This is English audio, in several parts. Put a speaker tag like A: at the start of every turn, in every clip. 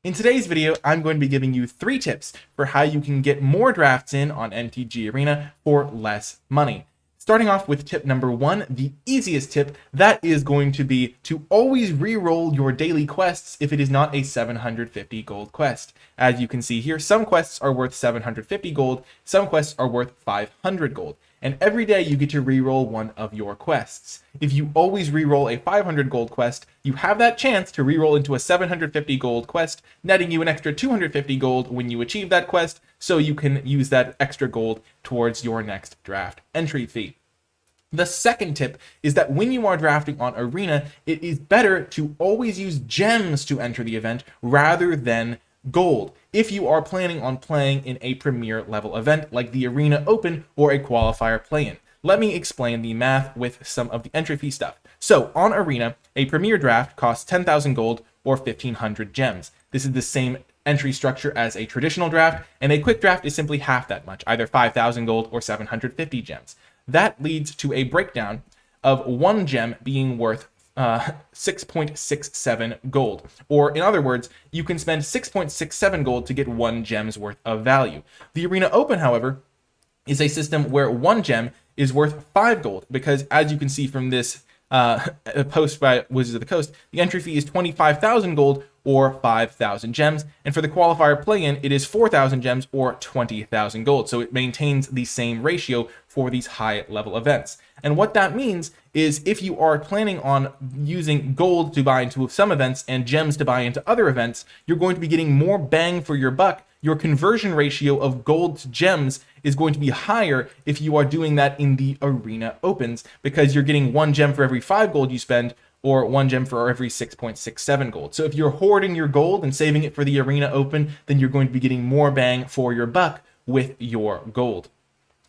A: In today's video, I'm going to be giving you 3 tips for how you can get more drafts in on MTG Arena for less money. Starting off with tip number 1, the easiest tip, that is going to be to always re-roll your daily quests if it is not a 750 gold quest. As you can see here, some quests are worth 750 gold, some quests are worth 500 gold. And every day you get to re-roll one of your quests. If you always re-roll a 500 gold quest, you have that chance to re-roll into a 750 gold quest, netting you an extra 250 gold when you achieve that quest, so you can use that extra gold towards your next draft entry fee. The second tip is that when you are drafting on Arena, it is better to always use gems to enter the event rather than gold, if you are planning on playing in a premier level event like the Arena Open or a qualifier play-in. Let me explain the math with some of the entry fee stuff. So on Arena, a premier draft costs 10,000 gold or 1,500 gems. This is the same entry structure as a traditional draft, and a quick draft is simply half that much, either 5,000 gold or 750 gems. That leads to a breakdown of 1 gem being worth 6.67 gold. Or in other words, you can spend 6.67 gold to get 1 gem's worth of value. The Arena Open, however, is a system where 1 gem is worth 5 gold, because as you can see from this post by Wizards of the Coast, the entry fee is 25,000 gold or 5,000 gems, and for the qualifier play-in, it is 4,000 gems or 20,000 gold. So it maintains the same ratio for these high-level events. And what that means is if you are planning on using gold to buy into some events and gems to buy into other events, you're going to be getting more bang for your buck. Your conversion ratio of gold to gems is going to be higher if you are doing that in the Arena Opens, because you're getting 1 gem for every 5 gold you spend, or 1 gem for every 6.67 gold. So if you're hoarding your gold and saving it for the Arena Open, then you're going to be getting more bang for your buck with your gold.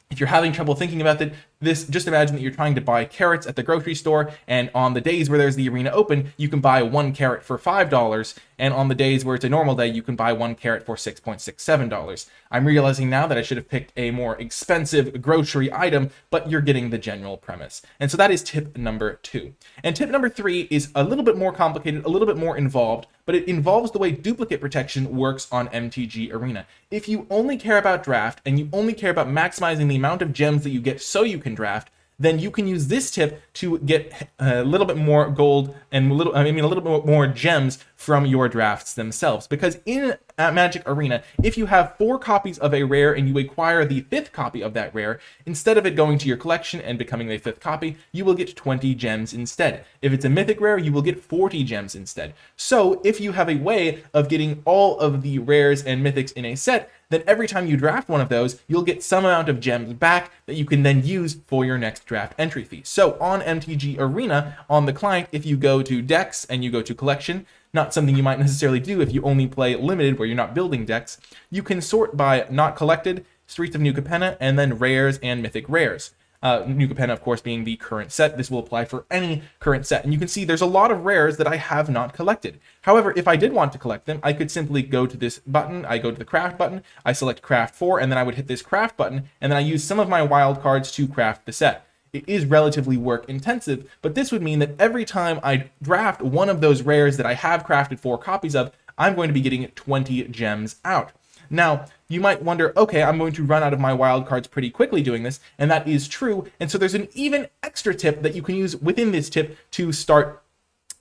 A: If you're having trouble thinking about this, just imagine that you're trying to buy carrots at the grocery store, and on the days where there's the Arena Open, you can buy 1 carrot for $5, and on the days where it's a normal day, you can buy 1 carrot for $6.67. I'm realizing now that I should have picked a more expensive grocery item, but you're getting the general premise. And so that is tip number 2. And tip number 3 is a little bit more complicated, a little bit more involved, but it involves the way duplicate protection works on MTG Arena. If you only care about draft, and you only care about maximizing the amount of gems that you get so you can draft, then you can use this tip to get a little bit more gold and a little bit more gems from your drafts themselves. Because in Magic Arena, if you have 4 copies of a rare and you acquire the 5th copy of that rare, instead of it going to your collection and becoming the 5th copy, you will get 20 gems instead. If it's a mythic rare, you will get 40 gems instead. So if you have a way of getting all of the rares and mythics in a set, then every time you draft one of those, you'll get some amount of gems back that you can then use for your next draft entry fee. So on MTG Arena, on the client, if you go to decks and you go to collection, not something you might necessarily do if you only play limited where you're not building decks, you can sort by not collected, Streets of New Capenna, and then rares and mythic rares. New Capenna, of course, being the current set. This will apply for any current set. And you can see there's a lot of rares that I have not collected. However, if I did want to collect them, I could simply go to this button, I go to the craft button, I select craft 4, and then I would hit this craft button, and then I use some of my wild cards to craft the set. It is relatively work intensive, but this would mean that every time I draft one of those rares that I have crafted 4 copies of, I'm going to be getting 20 gems out. Now, you might wonder, okay, I'm going to run out of my wild cards pretty quickly doing this, and that is true. And so there's an even extra tip that you can use within this tip to start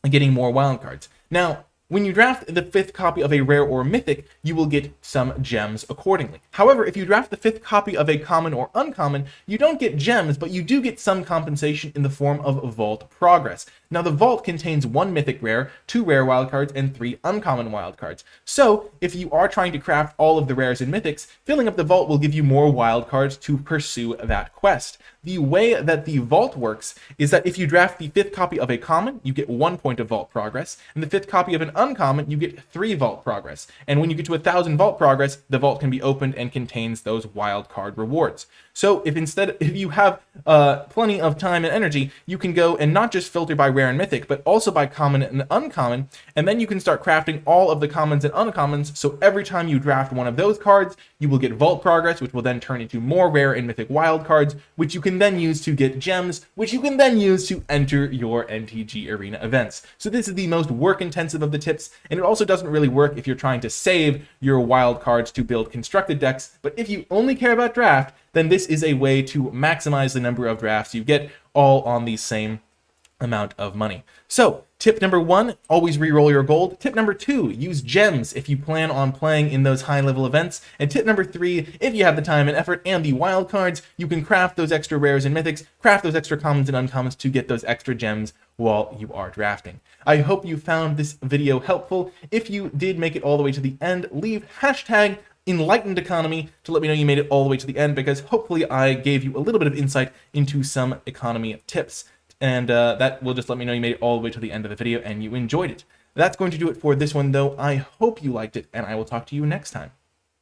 A: getting more wild cards. Now, when you draft the 5th copy of a rare or mythic, you will get some gems accordingly. However, if you draft the 5th copy of a common or uncommon, you don't get gems, but you do get some compensation in the form of Vault Progress. Now, the Vault contains 1 mythic rare, 2 rare wildcards, and 3 uncommon wildcards. So, if you are trying to craft all of the rares and mythics, filling up the Vault will give you more wildcards to pursue that quest. The way that the Vault works is that if you draft the 5th copy of a common, you get 1 point of Vault Progress, and the 5th copy of an uncommon, you get 3 Vault Progress. And when you get to 1,000 Vault Progress, the Vault can be opened and contains those wildcard rewards. So if you have plenty of time and energy, you can go and not just filter by rare and mythic, but also by common and uncommon, and then you can start crafting all of the commons and uncommons, so every time you draft one of those cards, you will get Vault Progress, which will then turn into more rare and mythic wild cards, which you can then use to get gems, which you can then use to enter your MTG Arena events. So this is the most work-intensive of the tips, and it also doesn't really work if you're trying to save your wild cards to build constructed decks, but if you only care about draft, then this is a way to maximize the number of drafts you get, all on the same amount of money. So tip number 1, always re-roll your gold. Tip number 2, use gems if you plan on playing in those high level events. And tip number 3, if you have the time and effort and the wild cards, you can craft those extra rares and mythics, craft those extra commons and uncommons to get those extra gems while you are drafting. I hope you found this video helpful. If you did make it all the way to the end, leave hashtag Enlightened Economy to let me know you made it all the way to the end, because hopefully I gave you a little bit of insight into some economy tips, and that will just let me know you made it all the way to the end of the video and you enjoyed it. That's going to do it for this one though. I hope you liked it, and I will talk to you next time.